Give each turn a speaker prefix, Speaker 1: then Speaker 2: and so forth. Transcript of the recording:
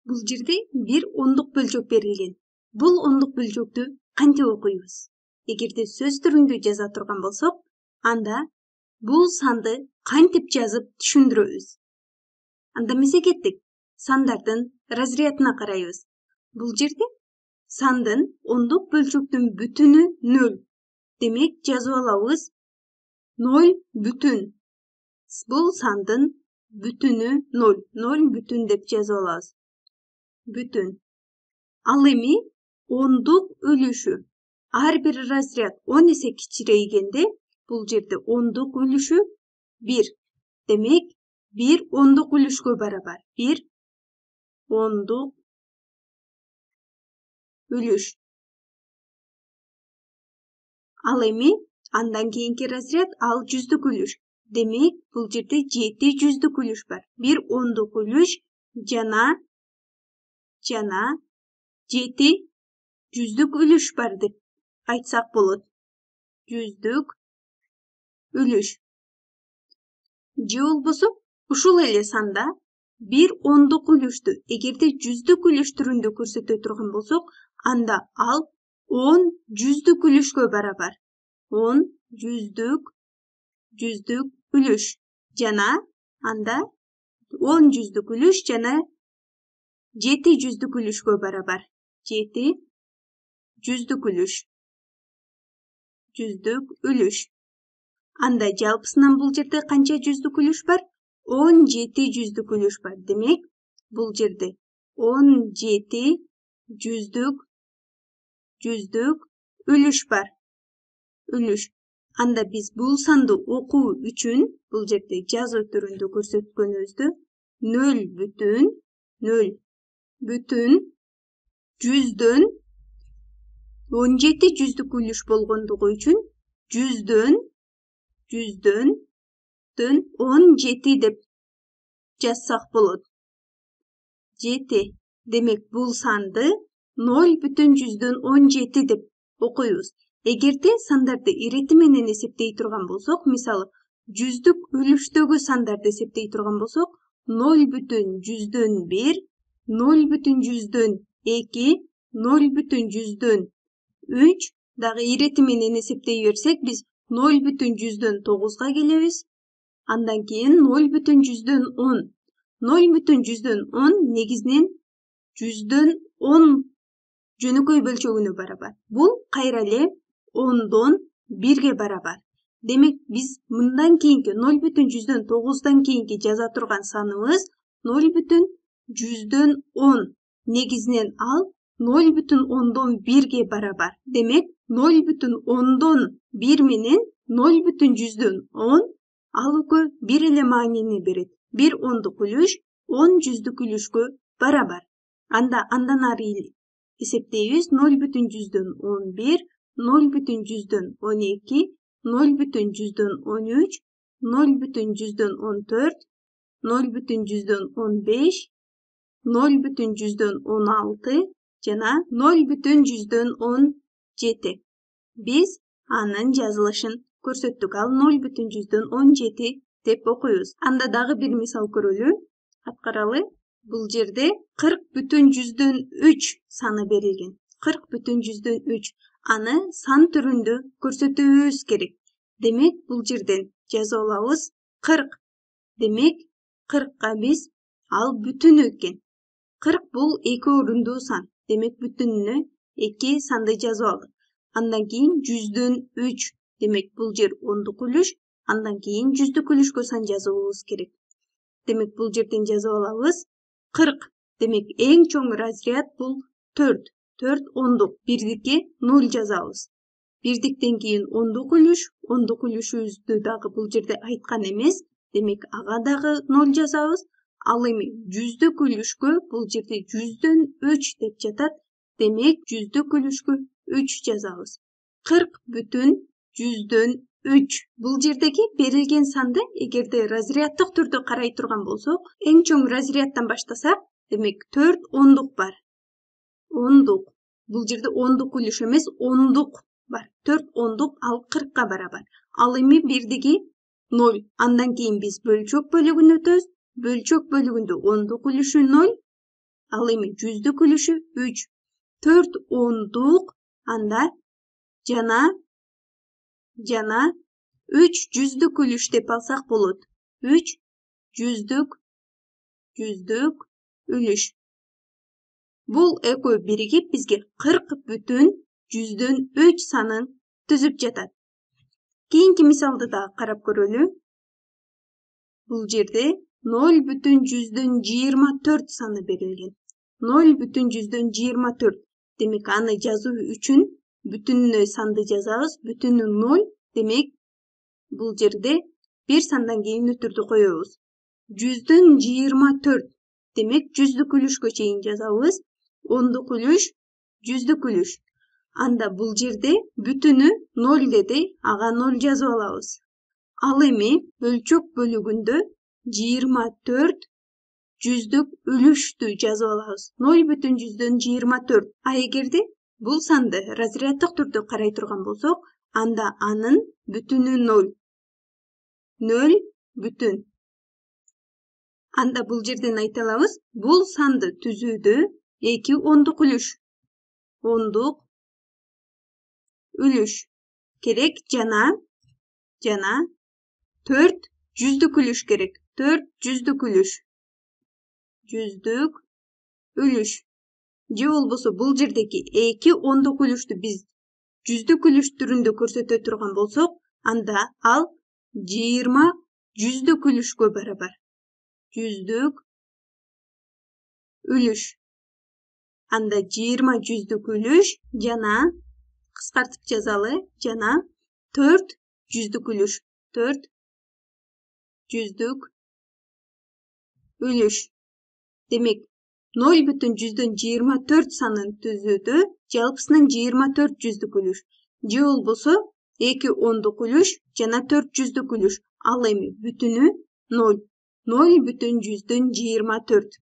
Speaker 1: Бул жерде бир ондук бөлчөк берилген. Бул ондук бөлчөктү кантип окуйбуз? Эгерде сөз түрүндө жаза турган болсок, анда бул санды кантип жазып түшүндүрөбүз? Анда эмесе кеттик. Сандардын разрядына карайбыз. Бул жерде сандын ондук бөлчөктүн бүтүнү 0. Демек жазып алабыз 0 бүтүн. Бул сандын бүтүнү 0. 0 бүтүн деп жазып алабыз. Бүтүн. Ал эми ондук үлүшү. Ар бир разряд 10 эсе кичирейгенде, бул жерде ондук үлүшү 1. Демек, 1 ондук үлүшкө барабар. 1 ондук үлүш. Ал эми андан кийинки разряд ал жүздүк үлүш. Демек, бул жерде 7 жүздүк үлүш бар. 1 ондук үлүш жана 7 жүздүк үлүш бар деп айтсак болот. Жүздүк үлүш. Же болбосо ушул эле санда 1 ондук үлүштү эгерде жүздүк үлүш түрүндө көрсөтө турган болсок, анда ал 10 жүздүк үлүшкө барабар. 10 жүздүк үлүш жана анда 10 жүздүк үлүш жана 7 жүздүк үлүшкө барабар. 7 жүздүк үлүш. Жүздүк үлүш. Анда жалпысынан бул жерде канча жүздүк үлүш бар? 17 жүздүк үлүш бар. Демек, бул жерде 17 жүздүк үлүш бар. Үлүш. Анда биз бул санды окуу үчүн бул жерде жазуу түрүндө көрсөткөнүбүздө 0 бүтүн жүздөн 17 жүздүк үлүш болгондугу үчүн жүздөн 17 деп жазсак болот. 7. Демек, бул санды 0 бүтүн жүздөн 17 деп окуйбуз. Эгерде сандарды ирети менен эсептей турган болсок, мисалы, жүздүк үлүштөгү сандарды эсептей турган болсок, 0 бүтүн жүздөн 1, 0 бүтүн жүздөн 2, 0 бүтүн жүздөн 3, дагы ирети менен эсептей берсек, биз 0 бүтүн жүздөн 9га келебиз. Андан кийин 0 бүтүн жүздөн 10. 0 бүтүн жүздөн 10 негизинен жүздөн 10 жөнөкөй бөлчөгүнө барабар. Бул кайра эле 10дон 1ге барабар. Демек, биз мындан кийинки 0 бүтүн жүздөн 9дан кийинки жаза турган саныбыз 0 бүтүн жүздөн 10. Негизинен ал 0 бүтүн 10дон 1ге барабар. Демек, 0 бүтүн 10дон 1 менен 0 бүтүн жүздөн 10 ал экөө бир эле маанини берет. 1 ондук үлүш 10 жүздүк үлүшкө барабар. Андан ары эсептейбиз 0 бүтүн жүздөн 11, 0 бүтүн жүздөн 12, 0 бүтүн жүздөн 13, 0 бүтүн жүздөн 14, 0 бүтүн жүздөн 15, 0 бүтүн жүздөн 16 жана 0 бүтүн жүздөн 17. Биз анын жазылышын көрсөттүк. Ал 0 бүтүн жүздөн 17 деп окуйбуз. Анда дагы бир мисал көрөлү. Аткаралы. Бул жерде 40 бүтүн жүздөн 3 саны берилген. 40 бүтүн жүздөн 3. Аны сан түрүндө көрсөтүүбүз керек. Демек, бул жерден жазып алабыз 40. Демек, 40ка биз ал бүтүнү экен. 40 бул 2 орундуу сан. Демек, бүтүнүнө 2 санды жазып алдык. Андан кийин жүздөн 3. Демек, бул жер ондук үлүш. Андан кийин жүздүк үлүшкө сан жазуубуз керек. Демек, бул жерден жазып алабыз 40. Демек, эң чоң разряд бул 4. 4 ондук. Бирдикке 0 жазабыз. Бирдиктен кийин ондук үлүш. Ондук үлүшүбүздү дагы бул жерде айткан эмес. Демек, ага дагы 0 жазабыз. Ал эми жүздүк үлүшкө бул жерде жүздөн 3 деп жатат. Демек, жүздүк үлүшкө 3 жазабыз. 40 бүтүн жүздөн 3. Бул жердеги берилген санды эгерде разряддык түрдө карай турган болсок, эң чоң разряддан баштасак, демек 4 ондук бар. Ондук. Бул жерде ондук үлүш эмес, ондук бар. 4 ондук ал 40ка барабар. Ал эми бирдиги 0. Андан кийин биз бөлчөк бөлүгүн өтөбүз. Бөлчөк бөлүгүндө ондук үлүшү 0, Ал эми жүздүк үлүшү 3. 4 ондук, анда жана 3 жүздүк үлүш деп алсак болот. 3 жүздүк үлүш. Бул экөө биригип бизге 40,3 санын түзүп жатат. Кийинки мисалды дагы карап көрөлү. Бул жерде 0,24 саны берилген. 0,24. Демек аны жазуу үчүн бүтүнүнө санды жазабыз. Бүтүнү 0. Демек бул жерде бир сандан кийин нөтүрдү коебуз. 124. Демек жүздүк үлүшкө чейин жазабыз. Ондук үлүш, жүздүк үлүш. Анда бул жерде бүтүнү 0 деди, ага 0 жазып алабыз. Ал эми өлчөк бөлүгүндө 24 жүздүк үлүштү жазып алабыз. 0,24. А эгерде бул санды разряддык түрдө карай турган болсок, анда анын бүтүнү 0. 0 бүтүн. Анда бул жерден айта алабыз, бул санды түзүүдө 2 ондук үлүш. Ондук үлүш керек жана 4 жүздүк үлүш керек. 4 жүздүк үлүш. Жүздүк үлүш. Же болбосо бул жердеги 2 ондук үлүштү биз жүздүк үлүш түрүндө көрсөтө турган болсок, анда ал 20 жүздүк үлүшкө барабар. Жүздүк үлүш. Анда 20 жүздүк үлүш жана кыскартып жазалы, жана 4 жүздүк үлүш. 4 жүздүк үлүш. Демек 0,24 санын түзүүдө жалпысынан 24 жүздүк үлүш. Же болбосо 2 ондук үлүш жана 4 жүздүк үлүш. Ал эми бүтүнү 0. 0,24.